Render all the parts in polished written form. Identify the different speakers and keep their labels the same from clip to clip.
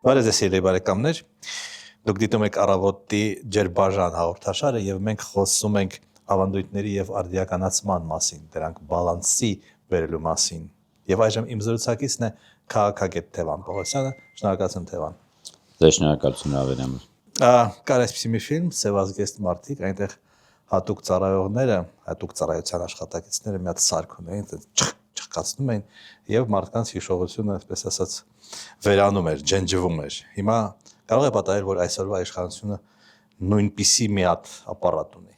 Speaker 1: Բարև ձեզ սիրելի բարեկամներ, դուք դիտում եք Առավոտի ջերբաժան հաղորդաշարը եւ մենք խոսում ենք ավանդույթների եւ արդիականացման մասին, դրանք բալանսի բերելու մասին։ Եվ այժմ իմ զրուցակիցն է քաղաքագետ Թևան Պողոսյանը, շնորհակալություն Թևան։
Speaker 2: Ձեզ շնորհակալություն Ավելյան։
Speaker 1: Կար այսպիսի մի ֆիլմ «Սևազգեստ մարդիկ», այնտեղ հատուկ ծառայողները, հատուկ ծառայության աշխատակիցները մի հատ սարք ունեին, չխկացնում էին եւ մարդկանց հիշողությունը, այսպես ասած, վերանում էր, ջնջվում էր։ Հիմա կարող է պատահել, որ այսօրվա իշխանությունը նույնպիսի մի հատ ապարատ ունի։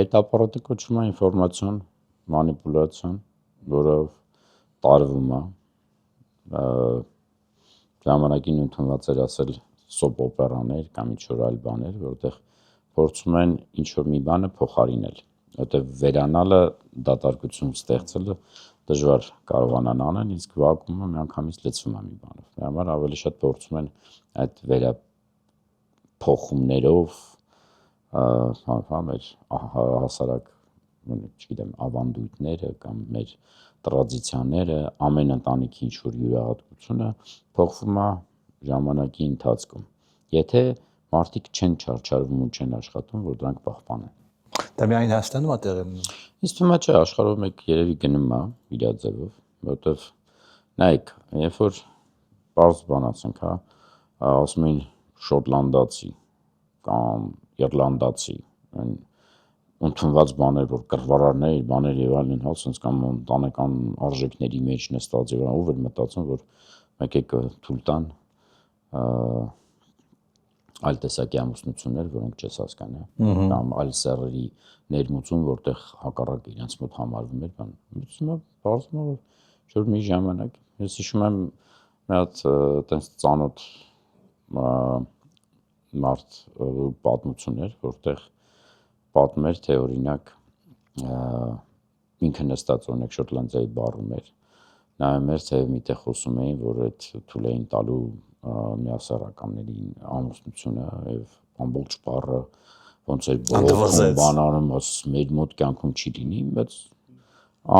Speaker 2: Այդ ապարատը կոչվում է ինֆորմացիոն մանիպուլյացիոն, որով տարվում է ժամանակին ընդունված էր ասել սոպ օպերաներ կամ ինչ-որ այլ բաներ, որտեղ փորձում են ինչ-որ մի բանը փոխարինել, որտեղ վերանալը, դատարկություն ստեղծելը դժվար կարողանան անեն, իսկ վակումը միանգամից լցվում է մի բանով։ Դրա համար ավելի շատ փորձում են այդ վերափոխումներով մեր հասարակ, չգիտեմ, ավանդույթները կամ մեր տրադիցիաները, ամեն ընտանիքի ինչ-որ յուրահատկությունը փոխվում է ժամանակի ընթացքում։ Եթե մարդիկ չեն չարչարվում ու չեն աշխատում, որ դրանք պահպանեն։
Speaker 1: Դա միայն Հայաստանում է տեղի ունենում։
Speaker 2: Ինձ թվում է չէ, աշխարհում եք երևի գնում է իր ձևով, որովհետև նայեք, երբ որ բարձ բան ասենք, հա, ասում են շոտլանդացի կամ իռլանդացի, ընդունված բաներ, որ կռվարարներ, բաներ եւ այլն, հա, ասենց կամ ընտանեկան արժեքների մեջ նստած եւ ով էր մտածում, որ մեկ եկը թույլ տան այլ տեսակի ամուսնություններ, որոնք չես հասկանում, կամ այլ սեռերի ներմուծում, որտեղ հակառակ իրենց մոտ համարվում էր, բան։ Ուսումը բարձում է, որ մի ժամանակ ես հիշում եմ մի հատ այտենց ծանոթ մարդ պատմություններ, որտեղ պատմում էր, թե օրինակ ինքը նստած օրինակ Շոտլանդիայի բառում էր, նայում էր, թե միտեղ խոսում էին, որ այդ թույլ էին տալու միասեռականների ամուսնությունը եւ ամբողջ բառը ոնց էր բանանում, մեր մոտ կյանքում չի լինի, բայց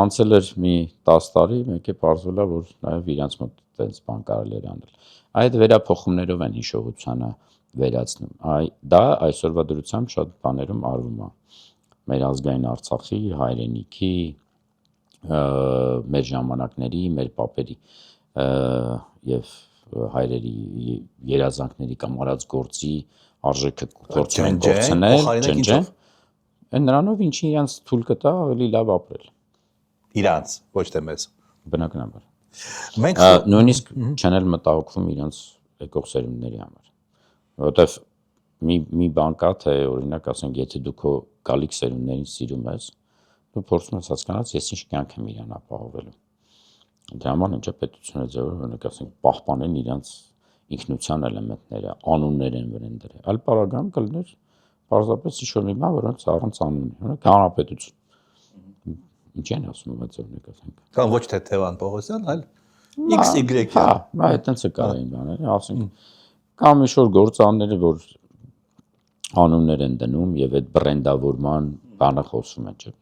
Speaker 2: անցել էր մի 10 տարի, մեկ է պարզվել է, որ նաեւ իրենց մոտ այդպես բան կարելի էր անել։ Այդ վերափոխումներով են հիշողությանը վերացնում։ Դա այսօրվա դրությամբ շատ բաներում արվում է։ Մեր ազգային Արցախի, հայրենիքի, մեր ժամանակների, մեր պապերի եւ հայրերի երազանքների կամ արած գործի արժեքը փորձում են կորցնել, ջնջեն։ Այն նրանով ինչի իրենց թույլ կտա ավելի լավ ապրել։
Speaker 1: Իրանց, ոչ թե մեզ։
Speaker 2: Բնականաբար։
Speaker 1: Մենք
Speaker 2: նույնիսկ չեն էլ մտահոգվում իրենց եկող սերունդների համար։ Որովհետև մի բան կա, թե օրինակ ասենք, եթե դու քո գալիք սերունդներին սիրում ես, դու փորձում ես հասկանալ, ես ինչ կյանք եմ իրան ապահովելու։ Դրա համար ինչ է պետությունը ձևով, օրինակ ասենք, պահպանեն իրենց ինքնության էլեմենտները, անուններ են վրան դրել։ Այլ պարագայում կլներ պարզապես ինչ-որ մի բան, որոնց առանց անունի, օրինակ հանրապետություն։ Ինչ են ասում այդ օրինակ ասենք։
Speaker 1: Կամ ոչ թե Թևան Պողոսյան, այլ XY։
Speaker 2: Հա, այդտենց է կարային բաներ, ասենք, կամ ինչ-որ գործարանները, որ անուններ են դնում եւ այդ բրենդավորման բանը խոսում է, չէ՞։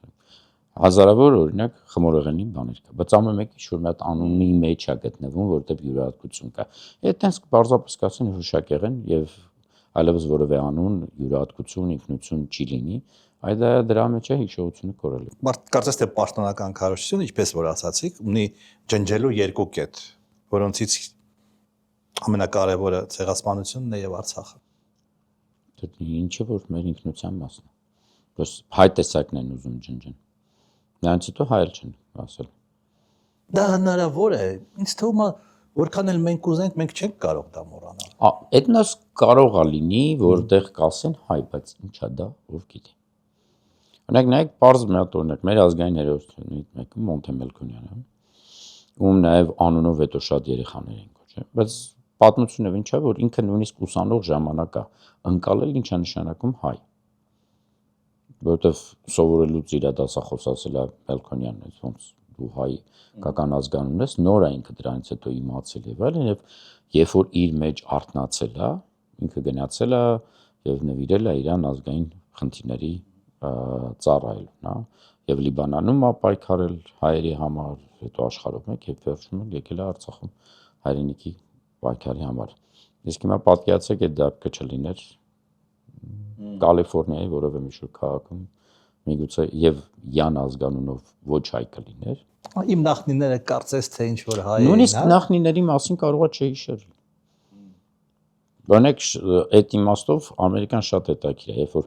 Speaker 2: Հազարավոր օրինակ խմորեղենի բաներ կա, բայց ամեն մեկ ինչ-որ մի հատ անունի մեջ է գտնվում, որտեղ յուրահատկություն կա։ Այդտենց պարզապես կասեն հուշակեղեն եւ այլևս որևէ անուն, յուրահատկություն, ինքնություն չի լինի, այդ դրա մեջ է հիշողությունը կորելու։
Speaker 1: Մարդ կարծես թե պաշտոնական քարոզությունը, ինչպես որ ասացիք, ունի ջնջելու երկու կետ, որոնցից ամենակարևորը ցեղասպանությունն է եւ Արցախը։
Speaker 2: Դա ինչը որ մեր ինքնության մասն է։ Բայց հայ տեսակն են ուզում ջնջեն։ Նրանց հետո հայել չեն ասել։
Speaker 1: Դա հնարավոր է։ Ինձ թվում է, որքան էլ մենք ուզենք, մենք չենք կարող դա մոռանալ։
Speaker 2: Էդնոս կարող է լինի, որտեղ կասեն հայ, բայց ինչա դա, ով գիտի։ Օրինակ նայեք, պարզ մի հատ օրինակ, մեր ազգային հերոսներից մեկը Մոնթե Մելքոնյանը, ում նաև անունով հետո շատ երեխաներ են կոչել, բայց պատմությունը ինչա, որ ինքը նույնիսկ ուսանող ժամանակ է ընկալել ինչա նշանակում հայ։ Որովհետև սովորելուց իր դասախոս ասել է Մելքոնյանն, ոնց դու հայ կական ազգանուն ես, նոր է ինքը դրանից հետո իմացել եւ այլն, եւ երբ որ իր մեջ արթնացել է, ինքը գնացել է եւ նվիրել է իրան ազգային խնդիրների ծառայելուն, հա, եւ Լիբանանում է պայքարել հայերի համար, հետո աշխարհում մեկ եւ վերջում եկել է Արցախում հայրենիքի պայքարի համար։ Իսկ հիմա պատկերացրեք այդ դեպքը չլիներ Կալիֆոռնիայի որևէ մի շուտ քաղաքում միգուցե եւ Յան ազգանունով ոչ հայ կլիներ։
Speaker 1: Իմ նախնիները կարծես թե ինչ որ հայ
Speaker 2: Նույնիսկ նախնիների մասին կարողա չհիշել։ Բանեք այդ իմաստով ամերիկան շատ հետաքրքիր է, երբ որ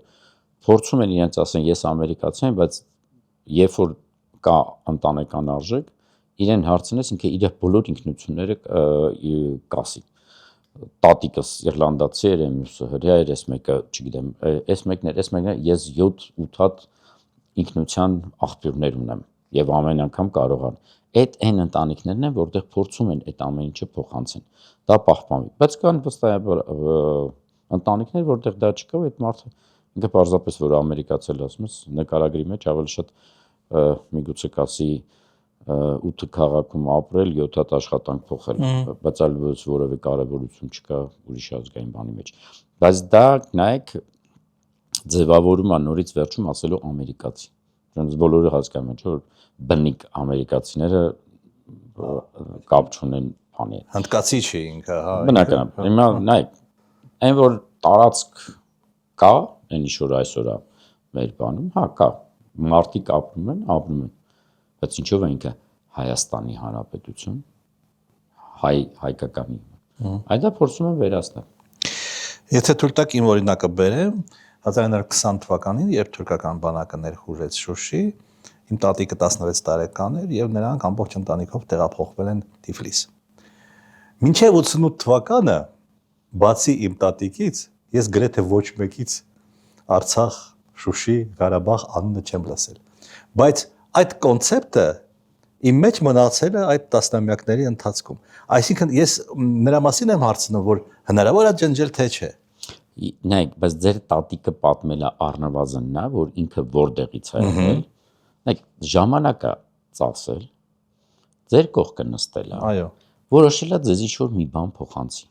Speaker 2: փորձում են իրենց ասեն ես ամերիկացի եմ, բայց երբ որ կա ընտանեկան արժեք, իրեն հարցնես ինքը իր բոլոր ինքնությունները կասի։ Տատիկս իռլանդացի էր, մյուսը հրեա էր, այս մեկը, չգիտեմ, այս մեկն էր, ես 7-8 հատ ինքնության աղբյուրներ ունեմ եւ ամեն անգամ կարողան։ Այդ այն ընտանիքներն են, որտեղ փորձում են այդ ամեն ինչը փոխանցեն։ Դա պահպանվի։ Բայց կան վստահաբար ընտանիքներ, որտեղ դա չկա, այդ մարդը ինքը պարզապես որ ամերիկացել ասում ես, նկարագրի մեջ ավելի շատ միգուցե կասի 8 քաղաքում ապրել, 7 հատ աշխատանք փոխել, բայց այլևս որևէ կարևորություն չկա ուրիշ ազգային բանի մեջ։ Բայց դա նայեք ձևավորում է նորից վերջում ասելով ամերիկացի։ Ոնց բոլորը հասկանում են, որ բնիկ ամերիկացիները կապ չունեն բանի հետ։
Speaker 1: հնդկացի չի ինքը, հա։
Speaker 2: Բնականաբար։ Հիմա նայեք, այն որ տարածք կա, այն ինչ որ այսօր է մեր բանում, հա կա։ Մարդիկ ապրում են, բայց ինչով է ինքը Հայաստանի Հանրապետություն, հայկականի։ Այդ դա փորձում են վերացնել։
Speaker 1: Եթե թույլ տաք իմ օրինակը բերեմ, 1920 թվականին, երբ թուրքական բանակը ներխուժեց Շուշի, իմ տատիկը 16 տարեկան էր եւ նրանք ամբողջ ընտանիքով տեղափոխվել են Թիֆլիս։ Մինչեւ 88 թվականը, բացի իմ տատիկից, ես գրեթե ոչ մեկից Արցախ, Շուշի, Ղարաբաղ անունը չեմ լսել։ Բայց այդ կոնցեպտը իմ մեջ մնացել է այդ տասնամյակների ընթացքում։ Այսինքն ես նրա մասին եմ հարցնում, որ հնարավոր է ջնջել թե չէ։
Speaker 2: Նայեք, բայց ձեր տատիկը պատմել է առնվազն նա, որ ինքը որտեղից է եղել։ Նայեք, ժամանակը ծախսել, ձեր կողքը նստել է։
Speaker 1: Այո։
Speaker 2: Որոշել է ձեզ ինչ-որ մի բան փոխանցի։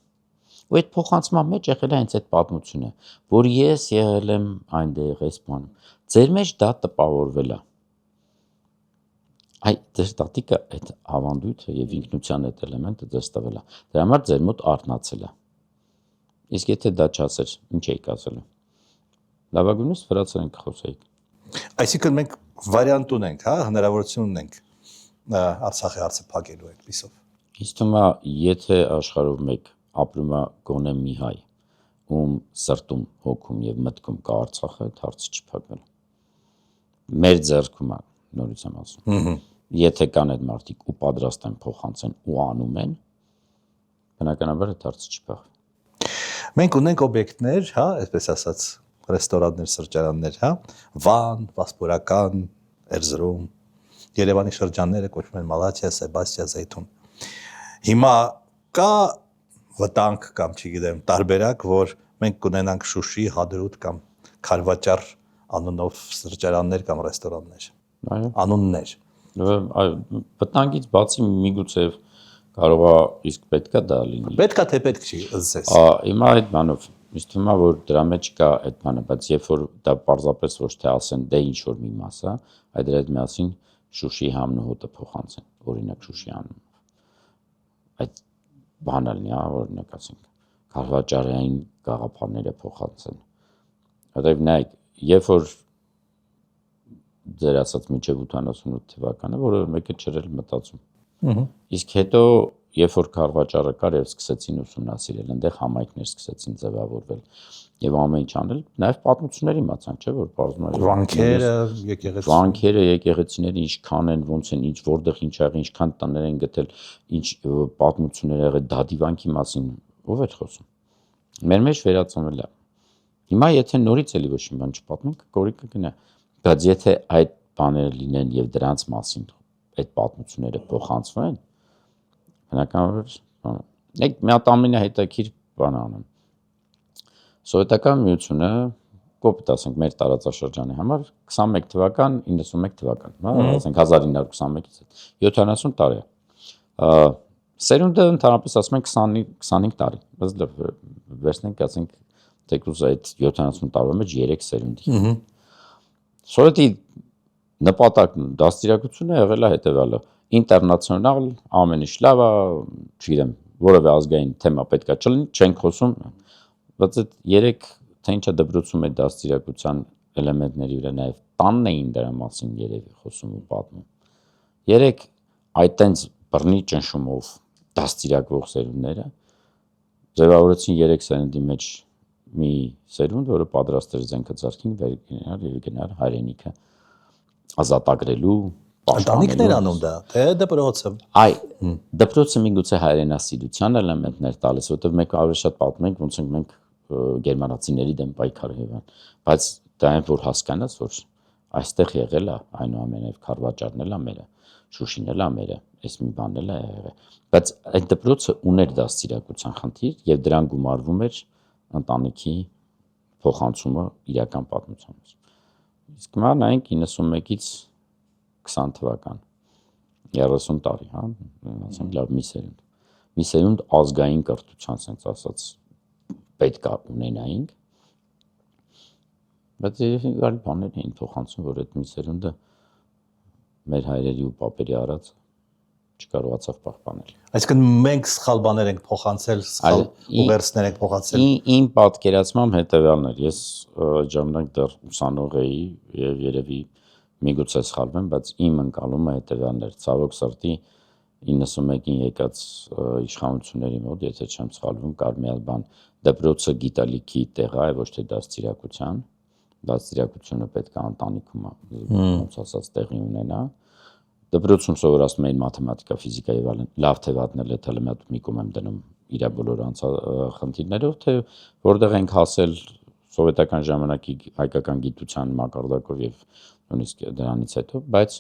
Speaker 2: Ու այդ փոխանցման մեջ եղել է հենց այդ պատմությունը, որ ես եղել եմ այնտեղ այս բանում։ Ձեր մեջ դա տպավորվել է։ Այ ձեր տատիկը այդ ավանդույթը եւ ինքնության այդ էլեմենտը ձեզ տվել է։ Դրա համար ձեր մոտ արտնացել է։ Իսկ եթե դա չասեր, ինչ էիք ասել։ Լավագույնս վրացերեն կխոսեիք։
Speaker 1: Այսինքն մենք վարիանտ ունենք, հա, հնարավորություն ունենք Արցախի հարցը փակելու այդպիսով։
Speaker 2: Իսկ թվում է, եթե աշխարհով մեկ ապրում է գոնե մի հայ, ում սրտում, հոգում եւ մտքում կա Արցախը, այդ հարցը չփակվել։ Մեր ձեռքում է, նորից եմ ասում։ Եթե կան այդ մարդիկ ու պատրաստ են փոխանցեն ու անում են, բնականաբար այդ հարցը չփախվի։
Speaker 1: Մենք ունենք օբյեկտներ, հա, այսպես ասած, ռեստորաններ, սրճարաններ, հա, Վան, Վասպուրական, Էրզրում, Երևանի շրջանները կոչվում են Մալաթիա, Սեբաստիա, Զեյթուն։ Հիմա կա վտանգ կամ չգիտեմ, տարբերակ, որ մենք կունենանք Շուշի, Հադրութ կամ Քարվաճար անունով սրճարաններ կամ ռեստորաններ։
Speaker 2: Այո։
Speaker 1: Անուններ։
Speaker 2: Վտանգից բացի միգուցե կարող է իսկ պետքա դա լինի։
Speaker 1: Պետքա թե պետք չի, ըսես։
Speaker 2: Հիմա այդ բանով ինձ թվում է որ դրա մեջ կա այդ բանը, բայց երբ որ դա պարզապես ոչ թե ասեն դե ինչ որ մի մասա, այդ դրա հետ միասին Շուշի համն ու հոտը փոխանցեն, օրինակ Շուշի անունով։ Այդ բանը լինի, օրինակ ասենք Քարվաճարային գաղափարները փոխանցեն։ Որտեւ նայեք, երբ որ ձեր ասած մինչև 88 թվականը, որը մեկը չրել մտածում։ Իսկ հետո երբ որ Քարվաճարը կար եւ սկսեցին ուսումնասիրել, այնտեղ համայնքներ սկսեցին ձևավորվել եւ ամեն ինչ անել, նաեւ պատմությունների մացանք, չէ՞ որ բարձում է վանքերը, եկեղեցիները ինչքան են, ոնց են, ինչ որտեղ ինչ աղ, ինչքան տներ են գտել, ինչ պատմություններ եղել Դադիվանքի մասին, ով է խոսում։ Մեր մեջ վերածնվել է։ Հիմա եթե նորից էլի ոչ մի բան չպատմենք, կորիկը գնա, բայց եթե այդ բաները լինեն եւ դրանց մասին այդ պատմությունները փոխանցվեն, բնականաբար եք մի հատ ամենահետաքրքիր բան անեմ։ Սովետական միությունը կոպիտ ասենք մեր տարածաշրջանի համար 21 թվական, 91 թվական, հա, ասենք 1921-ից հետ 70 տարի է։ Սերունդը ընդհանրապես ասում են 25 տարի, բայց վերցնենք ասենք թեկուզ այդ 70 տարվա մեջ 3 սերունդի։ Սովետի նպատակն ու դաստիարակությունը եղել է հետևյալը. ինտերնացիոնալ, ամեն ինչ լավ է, չգիտեմ, որևէ ազգային թեմա պետքա չլինի, չենք խոսում, բայց այդ երեք թե ինչա դպրոցում այդ դաստիարակության էլեմենտների վրա նաև տանն էին դրա մասին երևի խոսում ու պատմում։ Երեք այտենց բռնի ճնշումով դաստիարակվող սերունդները ձևավորեցին 3 սերունդի մեջ մի սերունդ, որը պատրաստ էր զենքը ձեռքին վեր գնալ եւ գնալ հայրենիքը ազատագրելու,
Speaker 1: Ընտանիքն էր անում դա, թե դպրոցը։
Speaker 2: Այ դպրոցը միգուցե հայրենասիրության էլեմենտներ տալիս, որովհետեւ մենք ավելի շատ պատմում ենք, ոնց ենք մենք գերմանացիների դեմ պայքարել, բայց դա այն որ հասկանաս, որ այստեղ եղել է այնուամենայնիվ Քարվաճարն էլ է մերը, Շուշին էլ է մերը, այս մի բանն էլ է եղել, բայց այդ դպրոցը ուներ դաստիարակության խնդիր եւ դրան գումարվում էր ընտանիքի փոխանցումը իրական պատմության մեջ։ Իսկ հիմա նայենք 91-ից 20 թվական 30 տարի, հա, ասենք լավ մի սերունդ ազգային կրթության sense ասած պետք է ունենայինք, բայց իրական բաներ էին փոխանցում, որ այդ մի սերունդը մեր հայրերի ու պապերի արած չկարողացավ պահպանել։
Speaker 1: Այսինքն մենք սխալ բաներ ենք փոխանցել, սխալ ուղերձներ ենք փոխանցել։
Speaker 2: Իմ պատկերացմամբ հետևյալն էր, ես ժամանակ դեռ ուսանող էի եւ երևի միգուցե սխալվեմ, բայց իմ ընկալումը հետևյալն էր, ցավոք սրտի 91-ին եկած իշխանությունների մոտ, եթե չեմ սխալվում, կար մի բան, դպրոցը գիտալիքի տեղ է, ոչ թե դաստիարակության, դաստիարակությունը պետք է ընտանիքում ոնց ասած տեղի ունենա։ Դպրոցում սովորացնում էին մաթեմատիկա, ֆիզիկա եւ այլն, լավ թե վատն էլ է մի կողմ եմ դնում իր բոլոր խնդիրներով, թե որտեղ ենք հասել սովետական ժամանակի հայկական գիտության մակարդակով եւ նույնիսկ դրանից հետո, բայց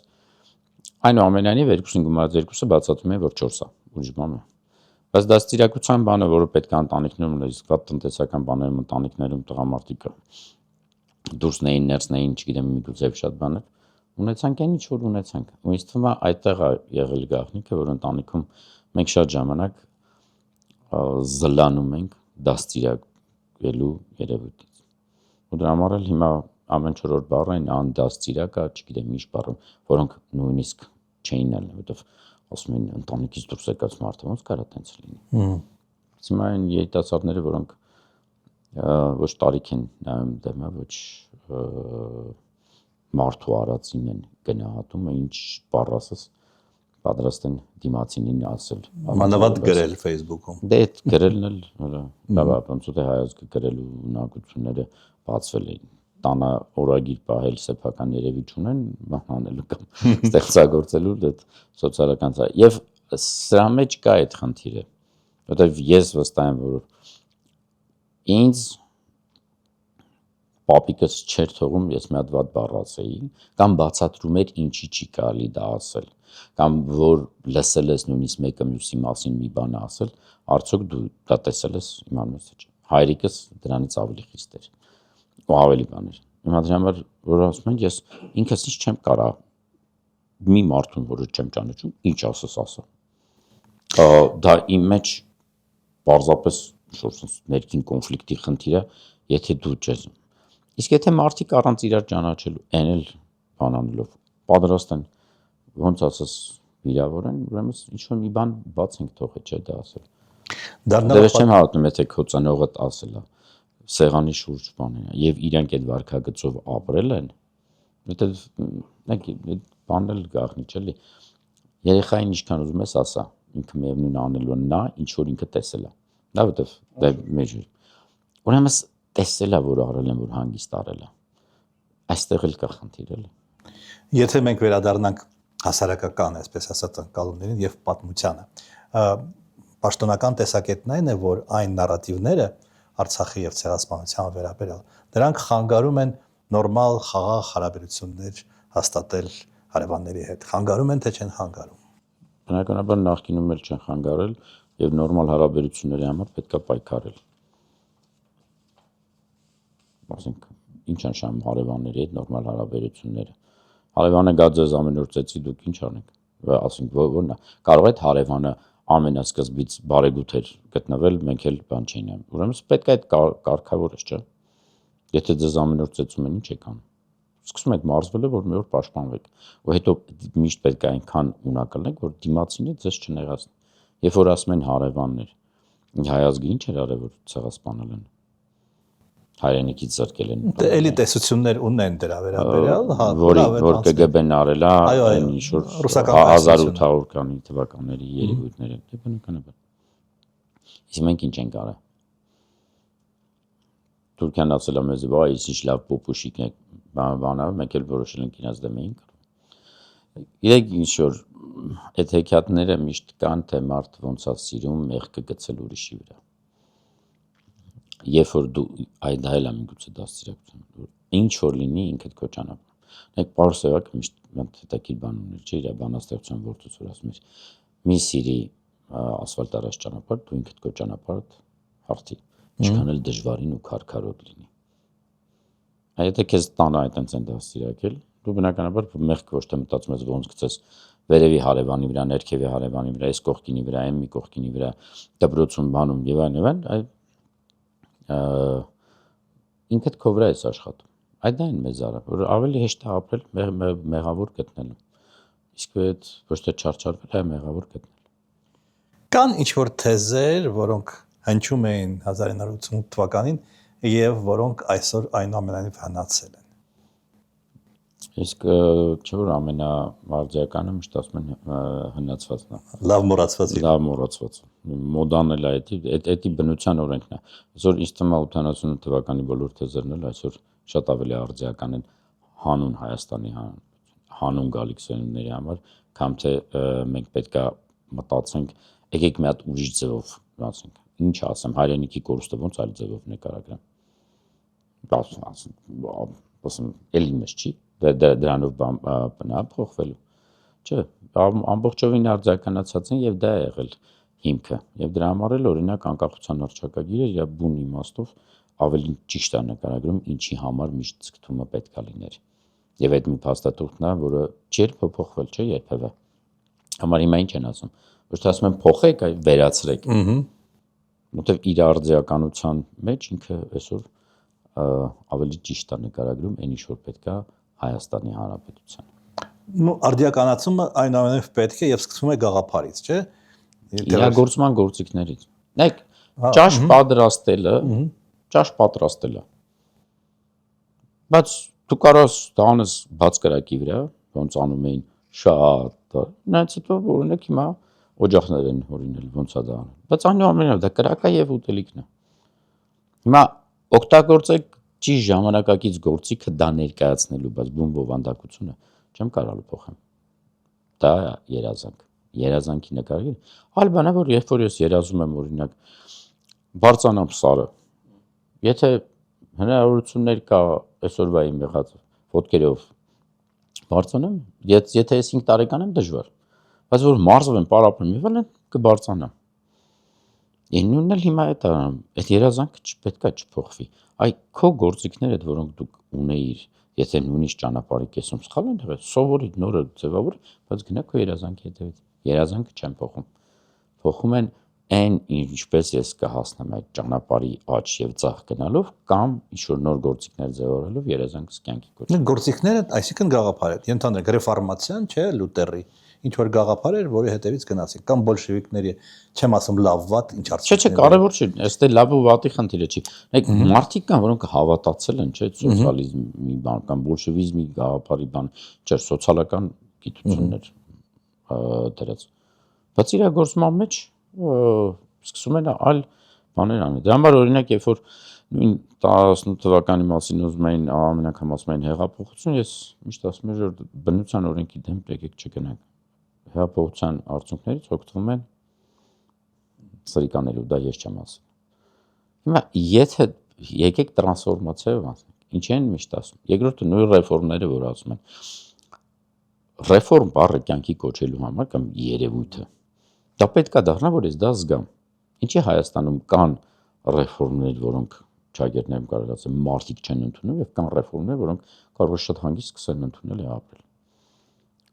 Speaker 2: այնուամենայնիվ 2-ին գումարած 2-ը բացատրում է, որ 4 է, ուրիշ բան է։ Բայց դաստիարակության բանը, որը պետք է ընտանիքներում ունի, իսկ վատ տնտեսական բաներում ընտանիքներում տղամարդիկը դուրսնեին, ներսնեին, չգիտեմ, միգուցե շատ բաներ ունեցանք այն ինչ որ ունեցանք։ Ու ինձ թվում է այդտեղ է եղել գաղտնիքը, որ ընտանիքում մենք շատ ժամանակ զլանում ենք դաստիարակելու երևույթից։ Ու դրա համար էլ հիմա ամեն 4-րդ բառը այն անդաստիարակա, չգիտեմ, ինչ բառը, որոնք նույնիսկ չէին ելնում, որովհետև ասում են ընտանիքից դուրս եկած մարդը ոնց կարա տենց լինի։ Հիմա այն երիտասարդները, որոնք ոչ տարիք են նայում դեմը, ոչ մարդու արածին են գնահատում, ինչ բառ ասես պատրաստ են դիմացինին ասել։
Speaker 1: Մանավանդ գրել Facebook-ում։
Speaker 2: Դե այդ գրելն էլ հələ ոնց թե հայազգը գրելու ունակությունները բացվել էին։ Տանը օրագիր պահել սեփական երևի չունեն, բանանելու կամ ստեղծագործելու այդ սոցիալական ցա։ Եվ սրա մեջ կա այդ խնդիրը, որովհետև ես վստահ եմ, որ ինձ պապիկս չէր թողում ես մի հատ վատ բառ ասեի, կամ բացատրում էր ինչի չի կարելի դա ասել, կամ որ լսել ես նույնիսկ մեկը մյուսի մասին մի բան ասել, արդյոք դու դա տեսել ես իմանում ես թե չէ։ Հայրիկս դրանից ավելի խիստ էր ու ավելի բաներ։ Հիմա դրա համար որ ասում են ես ինքս ինչ չեմ կարա մի մարդուն որը չեմ ճանաչում ինչ ասես ասա։ Դա իմ մեջ պարզապես ներքին կոնֆլիկտի խնդիր է, եթե դու չես։ Իսկ եթե մարդիկ առանց իրար ճանաչելու, այն էլ բանանելով, պատրաստ են ոնց ասես վիրավորեն, ուրեմն ինչ-որ մի բան բաց ենք թողել, չէ՞ դա ասել։ Դեռ չեմ հավատում, եթե քո ծնողը ասել է, սեղանի շուրջ բանն է, եւ իրանք այդ վարքագծով ապրել են, որտեղ նայեք, այդ բանն էլ գաղտնի չէ՞ լի։ Երեխային ինչքան ուզում ես ասա, ինքը միևնույն անելու նա, ինչ որ ինքը տեսել է։ Դա որտեղ դա մեջ։ Ուրեմն տեսել է, որ արել են, որ հանգիստ արել է։ Այստեղ էլ կա խնդիր էլի։
Speaker 1: Եթե մենք վերադառնանք հասարակական, այսպես ասած, ընկալումներին եւ պատմությանը, պաշտոնական տեսակետն այն է, որ այն նարատիվները Արցախի եւ ցեղասպանության վերաբերյալ, դրանք խանգարում են նորմալ խաղաղ հարաբերություններ հաստատել հարևանների հետ։ Խանգարում են, թե չեն խանգարում։
Speaker 2: Բնականաբար նախկինում էլ չեն խանգարել եւ նորմալ հարաբերությունների համար պետք է պայքարել։ Ասենք ինչ անշան հարևանների հետ նորմալ հարաբերությունները։ Հարևանը գա ձեզ ամեն օր ծեցի դուք ինչ անեք։ Ասենք որն է։ Կարող է հարևանը ամենասկզբից բարեգութեր գտնվել, մենք էլ բան չենք անում։ Ուրեմն պետք է այդ կարգավորես, չէ՞։ Եթե ձեզ ամեն օր ծեցում են, ինչ եք անում։ Սկսում եք մարզվել, որ մի օր պաշտպանվեք։ Ու հետո միշտ պետք է այնքան ունակալ եք, որ դիմացինը ձեզ չնեղացնի։ Երբ որ ասում են հարևաններ, հայազգը ինչ էր արել, որ ցեղասպանել են։ Հայրենիքից զրկել են։
Speaker 1: Դե էլի տեսություններ ունեն դրա վերաբերյալ,
Speaker 2: որ ԿԳԲ-ն արել է այն ինչ որ 1800-անի թվականների երևույթները, դե բնականաբար։ Իսկ մենք ինչ ենք արել։ Թուրքիան ասել է մեզ, «Վայ, ինչ լավ պոպուշիկ եք, բանա, մենք էլ որոշել ենք իրաց դեմ էինք»։ Իրեք ինչ որ այդ հեքիաթները միշտ կան, թե մարդ ոնց է սիրում մեղքը գցել ուրիշի վրա։ Երբ որ դու այդ այլ ամիգուցե դաստիարակություն, ինչ որ լինի ինքդ քո ճանապարհ։ Նայեք Պարուս Սևակը միշտ հետաքրքիր բան ուներ, չէ՞, իր բանաստեղծության ворթուց որ ասում էր. «Մի սիրի ասֆալտարած ճանապարհ, դու ինքդ քո ճանապարհդ հարթի, ինչքան էլ դժվարին ու քարքարոտ լինի»։ Եթե քեզ տանը այտենց են դաստիարակել, դու բնականաբար մեղք ոչ թե մտածում ես ոնց գցես վերևի հարևանի վրա, ներքևի հարևանի վրա, այս կողքինի վրա, այն մի կողքինի վրա, դպրոցում բանում եւ այլն, ինքդ քո վրա ես աշխատում։ Այդ այն մեզ արա, որ ավելի հեշտ է ապրել մեղավոր գտնելը։ Իսկ այդ ոչ թե չարչարվել, այլ մեղավոր գտնել։
Speaker 1: Կան ինչ-որ թեզեր, որոնք հնչում էին 1988 թվականին եւ որոնք այսօր այնուամենայնիվ հնացել են։
Speaker 2: Իսկ չէ՞ որ ամենավարձականը միշտ ասում են հնացվածն է։
Speaker 1: Լավ մոռացված։
Speaker 2: Լավ մոռացված։ Մոդան էլ է էդի բնության օրենքն է։ Այսօր ինձ թվում է 88 թվականի բոլոր թեզերն էլ այսօր շատ ավելի արձիական են հանուն Հայաստանի հանուն գալիքսոնների համար, քան թե մենք պետքա մտածենք, եկեք մի հատ ուրիշ ձևով ասենք։ Ինչ ասեմ, հայրենիքի կորուստը ոնց այլ ձևով նկարագրեմ։ Ասում էլի մեզ չի դրանով բնա փոխվելու։ Չէ, ամբողջովին արձականացած են եւ դա է եղել հիմքը։ Եվ դրա համար էլ օրինակ անկախության հռչակագիրը իր բուն իմաստով ավելի ճիշտ է նկարագրում ինչի համար միշտ ցկտումը պետքա լիներ։ Եվ այդ մի փաստաթուղթն է, որը չէր փոփոխվել, չէ, երբևէ։ Համար հիմա ինչ են ասում։ Ոչ թե ասում են փոխեք, այլ վերացրեք։ Որտեւ իր արձիականության մեջ ինքը այսօր ավելի ճիշտ է նկարագրում այն ինչ որ պետքա Հայաստանի Հանրապետության։
Speaker 1: Արդիականացումը այնուամենայնիվ պետք է եւ սկսվում է գաղափարից, չէ՞։
Speaker 2: Իրագործման գործիքներից։ Նայեք, ճաշ պատրաստելը։ Բայց դու կարաս դանես բաց կրակի վրա, ոնց անում էին շատ։ Նայած հետո օրինակ հիմա օջախներ են հորինել, ոնց է դա անում։ Բայց այնուամենայնիվ դա կրակա եւ ուտելիքն է։ Հիմա օգտագործեք ճիշտ ժամանակակից գործիքը դա ներկայացնելու, բայց բուն բովանդակությունը չեմ կարալու փոխեմ։ Դա երազանք։ Երազանքի նկարագիր։ Այլ բան է, որ երբ որ ես երազում եմ օրինակ բարձանամ սարը, եթե հնարավորություններ կա այսօրվա իմ եղած ոտքերով բարձանամ, եթե ես 5 տարեկան եմ դժվար, բայց որ մարզվեմ, պարապեմ եւ այլն կբարձանամ։ Նույնն էլ հիմա այդ երազանքը չպետքա չփոխվի։ Այ քո գործիքները, որոնք դու ունեիր, եթե նույնիսկ ճանապարհի կեսում սխալ են եղել, սովորի նորը ձևավոր, բայց գնա քո երազանքի հետևից։ Երազանքը չեն փոխում։ Փոխում են այն ինչպես ես կհասնեմ այդ ճանապարհի աճ եւ ցախ գնալով կամ ինչ-որ նոր գործիքներ ձևավորելով երազանքս կյանքի կոչել։
Speaker 1: Գործիքները, այսինքն գաղափար է։ Ենթադրենք ռեֆորմացիան, չէ, Լութերի ինչ որ գաղափար էր, որի հետևից գնացին կամ բոլշևիկների, չեմ ասում լավ վատ, ինչ
Speaker 2: արդյունքներ։ Չէ, կարևոր չի, այստեղ լավ ու վատի խնդիրը չի։ Նայեք, մարդիկ կան, որոնք հավատացել են, չէ, սոցիալիզմի բան կամ բոլշևիզմի գաղափարի բան, չէ, սոցիալական գիտություններ դրած։ Բայց իրագործման մեջ սկսում են այլ բաներ անել։ Դրա համար օրինակ, երբ որ նույն 18 թվականի մասին ուզում էին ամենական ասում էին հեղափոխություն, ես միշտ ասում եմ, որ բնության օրենքի դեմ եկեք չգնանք։ Հեղափոխության արդյունքներից օգտվում են սրիկաներով, դա ես չեմ ասում։ Հիմա եթե եկեք տրանսֆորմացիայով անցնենք, ինչ են միշտ ասում։ Երկրորդը նույն ռեֆորմները, որ ասում են։ Ռեֆորմ բառը կյանքի կոչելու համար կամ երևույթը դա պետք է դառնա, որ ես դա զգամ։ Ինչի Հայաստանում կան ռեֆորմներ, որոնք ճագերներում կարող ասեմ մարդիկ չեն ընդունում եւ կան ռեֆորմներ, որոնք կարող է շատ հանգիստ սկսեն ընդունել եւ ապրել։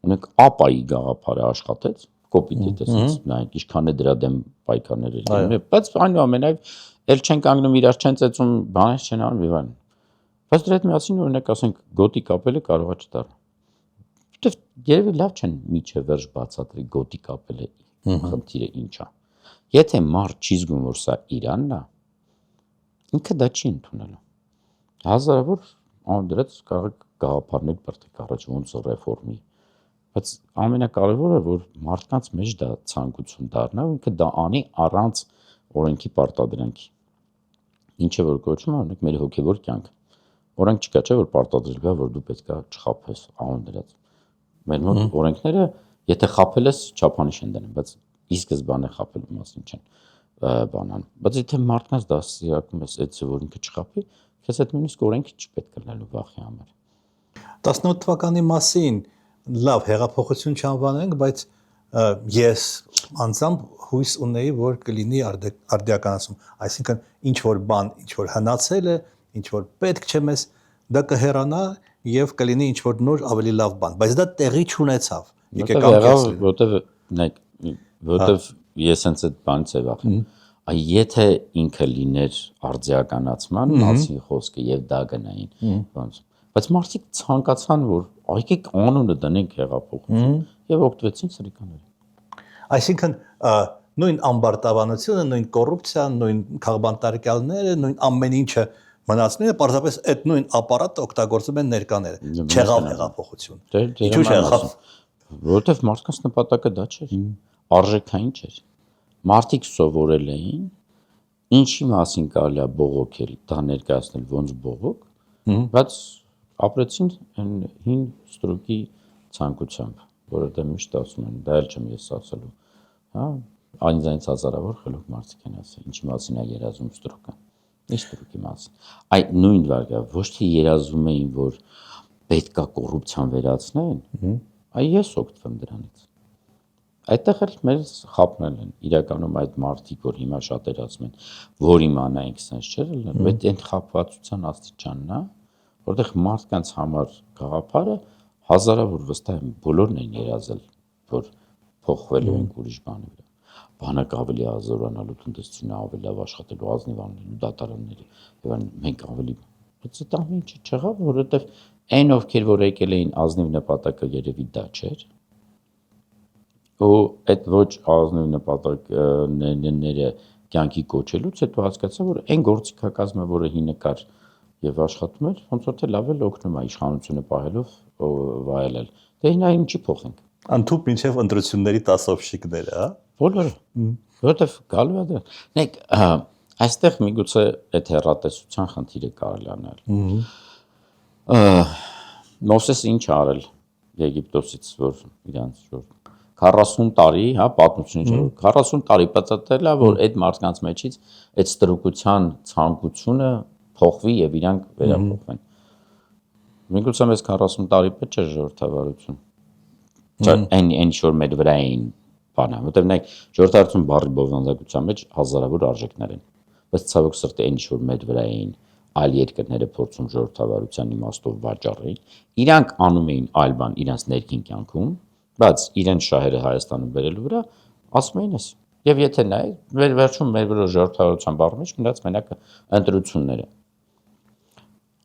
Speaker 2: Ունենք ԱՊԱ-ի գաղափարը աշխատեց, կոպիտ դեսից, նայեք, ինչքան է դրա դեմ պայքարներ լինում, բայց այնուամենայնիվ ել չեն կանգնում իրար չեն ծեծում, բաներ չեն անում եւ այլն։ Բայց դրա հետ միասին օրինակ ասենք գոտի կապելը կարող է չդառնալ։ Որտեւ երևի լավ չեն միջև վերջ բացատրի գոտի կապելը խնդիրը ինչ է։ Եթե մարդ չի զգում, որ սա Իրանն է, ինքը դա չի ընդունելու։ Հազարավոր դրանց կարող է գաղափարներ բրդեք առաջ ոնց ռեֆորմի, բայց ամենակարևորը որ մարդկանց մեջ դա ցանկություն դառնա, ինքը դա անի առանց օրենքի պարտադրանքի։ Ինչը որ կոչվում է, օրինակ մեր հոգևոր կյանք։ Օրենք չկա, չէ՞ որ պարտադրել է, որ դու պետքա չխաբես անուն դրած։ Մեր մոտ օրենքները, եթե խաբել ես, չափանիշ են դնում, բայց ի սկզբանե խաբելու մասին չեն բանան։ Բայց եթե մարդկանց դասյակում ես այդ որ ինքը չխաբի, քեզ այդ նույնիսկ օրենքը չի պետք լինելու վախի համար։
Speaker 1: 18 թվականի մասին լավ հեղափոխություն չանվանենք, բայց ես անձամբ հույս ունեի, որ կլինի արդիականացում, այսինքն ինչ որ բան, ինչ որ հնացել է, ինչ որ պետք չէ մեզ, դա կհեռանա եւ կլինի ինչ որ նոր ավելի լավ բան, բայց դա տեղի չունեցավ։
Speaker 2: Որտեվ ես հենց այդ բանից եմ վախենում։ Եթե ինքը լիներ արձիականացման մասին խոսքը եւ դա գնային ոնց, բայց մարդիկ ցանկացան որ եկեք անունը դնենք հեղափոխություն եւ օգտվեցին սրիկաները։
Speaker 1: Այսինքն նույն ամբարտավանությունը, նույն կոռուպցիան, նույն քաղբանտարկյալները, նույն ամեն ինչը մնացնում է, պարզապես այդ նույն ապարատը օգտագործում են ներկաները։ Չեղավ հեղափոխություն։ Ինչու՞ չեղավ։
Speaker 2: Որովհետեւ մարդկանց նպատակը դա չէր, արժեքային չէր։ Մարդիկ սովորել էին, ինչի մասին կարելի է բողոքել, դա ներկայացնել ոնց բողոք, բայց ապրեցին հին ստրուկի ցանկությամբ, որը դա միշտ ասում են, դա էլ չեմ ես ասելու, հա, այնց հազարավոր խելոք մարդիկ են ասել, ինչի մասին է երազում ստրուկը, ի ստրուկի մասին։ Այդ նույն վարկը ոչ թե երազում էին, որ պետքա կոռուպցիան վերացնեն, ես օգտվեմ դրանից։ Այդտեղ էլ մեր խափնել են իրականում այդ մարդիկ, որ հիմա շատեր ասում են, որ իմանայինք sense չէր լինելու, այդ խափվածության աստիճանն է, որտեղ մարդկանց համար գաղափարը հազարավոր վստահ եմ բոլորն են երազել, որ փոխվելու են ուրիշ բանի վրա։ Բանակը ավելի ազորանալու, տնտեսությունը ավելի լավ աշխատելու, ազնիվ անելու, դատարանները, եւ այն մենք ավելի բայց դա ինչ չեղավ, որովհետեւ այն ովքեր որ եկել էին ազնիվ նպատակը երևի դա չէր։ Ու այդ ոչ ազնիվ նպատակները կյանքի կոչելուց հետո հասկացա, որ այն գործիքակազմը, որը հինը կար եւ աշխատում էր, ոնց որ թե լավ էլ օգնում է իշխանությունը պահելով վայելել։ Դե հինա ինչի փոխենք։
Speaker 1: Անթուփ մինչև ընտրությունների 10 օֆշիկները, հա։
Speaker 2: Բոլորը։ Որովհետեւ գալու է դա։ Նայեք, այստեղ միգուցե այդ հեռատեսության խնդիրը կարելի անել։ Մովսեսը ինչ արել Եգիպտոսից, որ իրանց շուտ 40 տարի, հա, պատմություն 40 տարի պատտել է, որ այդ մարդկանց մեջից այդ ստրուկության ցանկությունը փոխվի եւ իրանք վերափոխվեն։ Միգուցե մեզ 40 տարի պետք չէ ժողովրդավարություն։ Այն ինչ որ մեր վրա էին բանը, որտեղ նայեք ժողովրդարություն բառի բովանդակության մեջ հազարավոր արժեքներ են, բայց ցավոք սրտի այն ինչ որ մեր վրա էին այլ երկրները փորձում ժողովրդավարության իմաստով վաճառել, իրանք անում էին այլ բան իրանց ներքին կյանքում, բայց իրենց շահերը Հայաստանում բերելու վրա ասում էին էս։ Եվ եթե նայեք, վերջում մեր վրա ժողովրդավարության բառի մեջ մնաց մենակ ընտրությունները։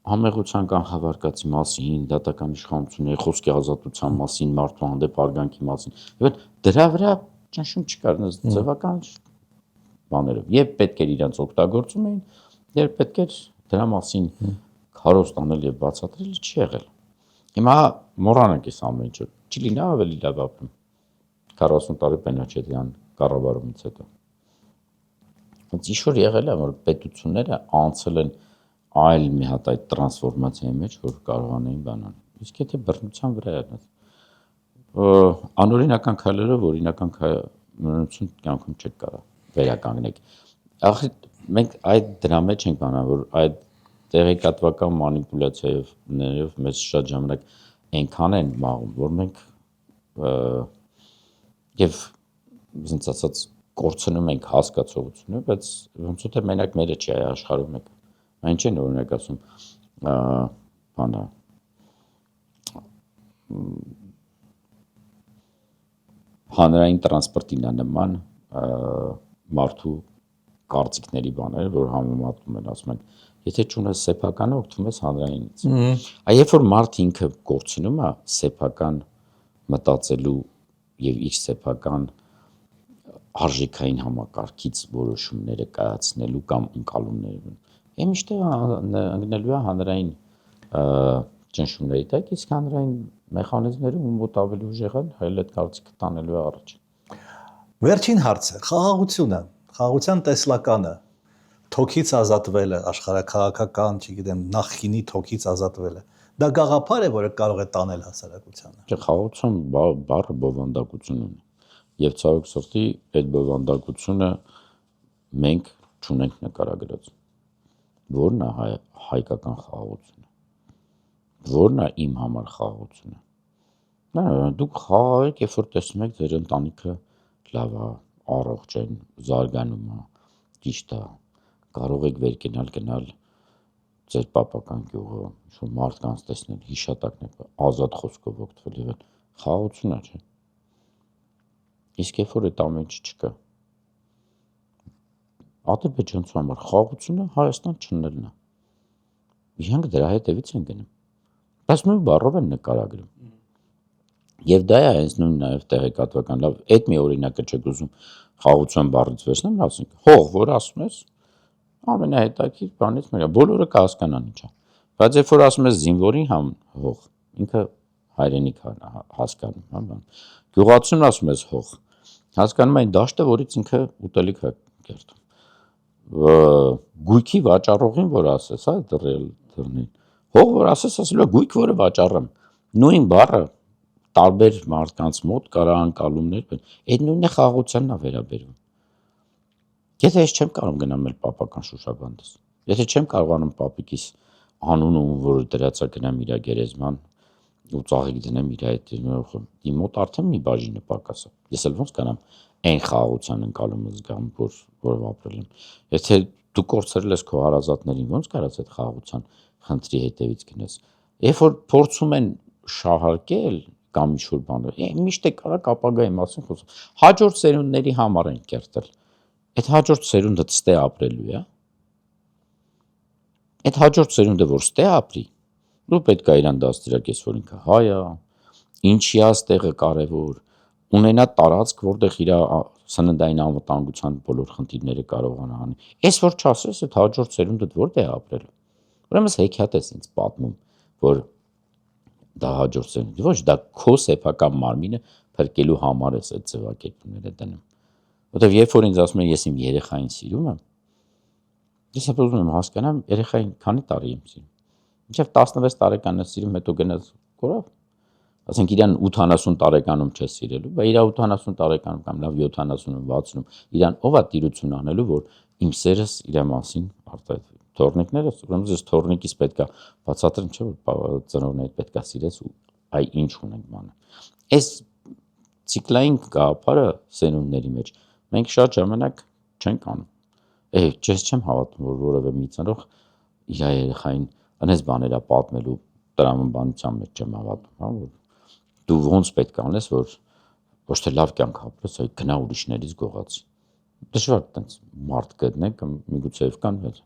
Speaker 2: Համեղության կանխավարկածի մասին, դատական իշխանությունների խոսքի ազատության մասին, մարդու հանդեպ արգանքի մասին։ Եվ դրա վրա ճնշում չկար, ձևական բաներով։ Եվ պետք էր իրանց օգտագործում էին, երբ պետք էր դրա մասին քարոզ տանել եւ բացատրել չի եղել։ Հիմա մոռանանք այս ամեն ինչը, չի լինի ավելի լավ ապրում 40 տարի Պենոչետյան կառավարումից հետո։ Ոնց ինչ որ եղել է, որ պետությունները անցել են այլ մի հատ այդ տրանսֆորմացիայի մեջ, որ կարողանային բանան։ Իսկ եթե բռնության վրա է անօրինական քայլերով օրինական քայլություն կյանքում չեք կարող վերականգնել։ Ախր մենք այդ դրա մեջ ենք բանան, որ այդ տեղեկատվական մանիպուլյացիաներով մեզ շատ ժամանակ այնքան են մաղում, որ մենք եւ ինձ ասած կորցնում ենք հասկացողությունը, բայց ոնց որ թե մենակ մերը չի աշխարհում եք։ Այն չեն օրինակ ասում բանա հանրային տրանսպորտին նման մարդու կարծիքների բաները, որ համեմատում են, ասում են, եթե չունես սեփականը, օգտվում ես հանրայինից։ Երբ որ մարդը ինքը կորցնում է սեփական մտածելու եւ իր սեփական արժեքային համակարգից որոշումները կայացնելու կամ ընկալումները։ Եմ միշտ ընկնելու է հանրային ճնշումների տակ, իսկ հանրային մեխանիզմները ում մոտ ավելի ուժեղ են, հայել այդ կարծիքը տանելու է առաջ։
Speaker 1: Վերջին հարցը՝ խաղաղությունը, խաղաղության տեսլականը, թոքից ազատվելը, աշխարհաքաղաքական, չգիտեմ, նախկինի թոքից ազատվելը։ Դա գաղափար է, որը կարող է տանել հասարակությանը։
Speaker 2: Խաղաղության բառը բովանդակություն ունի։ Եվ ցավոք սրտի այդ բովանդակությունը մենք չունենք նկարագրած։ Որն է հայկական խաղաղությունը։ Որն է իմ համար խաղաղությունը։ Դուք խաղաղ եք, երբ որ տեսնում եք ձեր ընտանիքը լավ է, առողջ են, զարգանում է, ճիշտ է, կարող եք վեր գնալ ձեր պապական գյուղը, ինչ-որ մարդկանց տեսնել, հիշատակներ, ազատ խոսքով օգտվել եւ խաղաղություն է, չէ։ Իսկ երբ որ այդ ամեն ինչ չկա, Ադրբեջանցու համար խաղաղությունը Հայաստան չնելն է։ Իրանք դրա հետևից են գնում։ Բայց նույն բառով են նկարագրում։ Եվ դա է հենց նույն նաև տեղեկատվական լավ, այդ մի օրինակը չեք ուզում խաղաղության բառից վերցնեմ, ասենք, հող, որ ասում ես, ամենահետաքրքիր բանից մեկը, բոլորը կհասկանան ինչ է։ Բայց երբ որ ասում ես զինվորի հող, ինքը հայրենիք հասկանում, հա բան։ Գյուղացուն ասում ես հող, հասկանում այն դաշտը, որից ինքը ուտելիք է կերտում։ Գույքի վաճառողին, որ ասես, հա, դռնին։ Հող, որ ասես, ասելու է գույք, որը վաճառեմ։ Նույն բառը տարբեր մարդկանց մոտ կարա անկալումներ, այդ նույնն է խաղաղությանն է վերաբերվում։ Եթե ես չեմ կարող գնամ մեր պապական շուշաբանդես, եթե չեմ կարողանում պապիկիս անունը, որ դրած է գնամ իր գերեզման ու ծաղիկ դնեմ իր այդ իմ մոտ արդեն մի բաժինը պակաս է։ Ես էլ ոնց կանամ այն խաղաղության ընկալումը զգամ, որ ապրել եմ։ Եթե դու կորցրել ես քո հարազատներին, ոնց կարաս այդ խաղաղության խնդրի հետևից գնաս։ Երբ որ փորձում են շահարկել կամ ինչ-որ բաներ, միշտ է կարակ ապագայի մասին խոսում։ Հաջորդ սերունդների համար են կերտել։ Այդ հաջորդ սերունդը ստե ապրելու է։ Այդ հաջորդ սերունդը որ ստե ապրի, դու պետք է իրան դաստիարակես, որ ինքը հայ է, ինչի է ստեղը կարևոր, ունենա տարածք, որտեղ իր սննդային անվտանգության բոլոր խնդիրները կարողանա անել։ Այս որ չասես, այդ հաջորդ սերունդը որտե է ապրելու։ Ուրեմն հեքիաթ ես ինձ պատմում, որ դա հաջորդ սերունդը, ոչ, դա քո սեփական մարմինը փրկելու համար ես այդ ձևակերպումները դնում։ Որտեվ երբ որ ինձ ասում են, ես իմ երեխային սիրում եմ, ես ուզում եմ հասկանամ, երեխային քանի տարի եմ սիրում։ Մինչև 16 տարեկան ես սիրում, հետո գնաց կորավ։ Ասենք իրան 80 տարեկանում չես սիրելու, բայց իր 80 տարեկանում կամ լավ 70-ում, 60-ում իրան ով է տիրություն անելու, որ իմ սերս իր մասին արտահայտվի։ Թորնիկներս, ուրեմն ես թորնիկից պետքա բացատրեմ, չէ՞ որ ծնողներից պետքա սիրես ու այ ինչ ունենք բանը։ Այս ցիկլային գաղափարը սերունդների մեջ մենք շատ ժամանակ չենք անում։ Ես չեմ հավատում, որ որևէ մի ծնող իր երեխային այնպես բաներ է պատմելու տրամաբանության մեջ չեմ հավատում, հա, որ դու ոնց պետք է անես, որ ոչ թե լավ կյանք ապրես, այլ գնա ուրիշներից գողացի։ Դժվար տենց մարդ գտնեք կամ միգուցե կան վեր։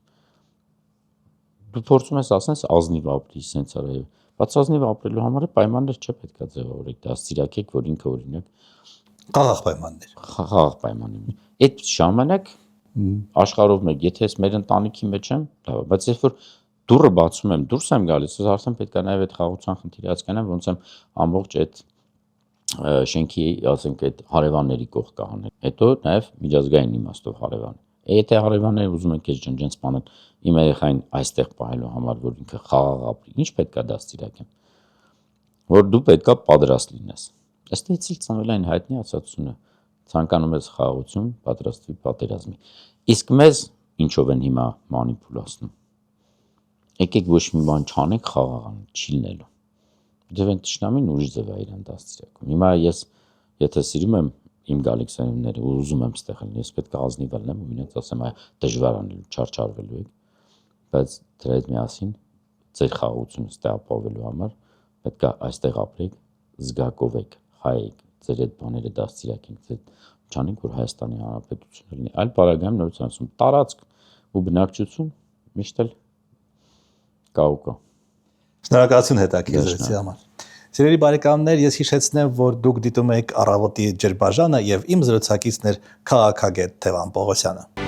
Speaker 2: Դու փորձում ես ասես ազնիվ ապրի, սենց արի, բայց ազնիվ ապրելու համար պայմաններ չէ պետքա ձևավորեք, դաստիարակեք, որ ինքը օրինակ
Speaker 1: Խաղաղ պայմաններ։
Speaker 2: Խաղաղ պայմաններ։ Այդ ժամանակ աշխարհով մեկ, եթե ես մեր ընտանիքի մեջ եմ, լավ, բայց երբ որ դուռը բացում եմ, դուրս եմ գալիս, ես արդեն պետք է նաև այդ խաղաղության խնդիրը հասկանամ, ոնց եմ ամբողջ այդ շենքի, ասենք, այդ հարևանների կողքը անել։ Հետո նաև միջազգային իմաստով հարևան։ Եթե հարևանները ուզում են քեզ ջնջեն սպանել, իմ երեխային այստեղ պահելու համար, որ ինքը խաղաղ ապրի, ինչ պետք է դաստիարակեմ, որ դու պետք է պատրաստ լինես։ Այստեղից էլ ծնվել այն հայտնի ասացությունը, ցանկանում ես խաղաղություն, պատրաստվի պատերազմի։ Իսկ մեզ ինչով են հիմա մանիպուլացնում։ Եկեք ոչ մի բան չանենք խաղաղան, չի լինելու։ Դեռ այն ճշնամին ուրիշ ձև է իրան դաստիարակում։ Հիմա ես եթե սիրում եմ իմ գալիք սերունդները ու ուզում եմ ստեղ լինել, ես պետք է ազնիվ լինեմ ու ինձ ասեմ, այ դժվար անելու, չարչարվելու եք, բայց դրա հետ միասին ձեր խաղաղությունը ստե ապահովելու համար պետք է այստեղ ապրեք, զգակով եք, հայ եք, ձեր այդ բաները դաստիարակենք, ձեր չանենք, որ Հայաստանի Հանրապետությունը լինի, այլ պարագայում նորից ասում, տարածք ու բնակչություն միշտ էլ կա ու կա։
Speaker 1: Շնորհակալություն հետաքրքրի համար։ Սիրելի բարեկամներ, ես հիշեցնեմ, որ դուք դիտում եք Առավոտի ջրբաժանը եւ իմ զրուցակիցն էր քաղաքագետ Թևան Պողոսյանը։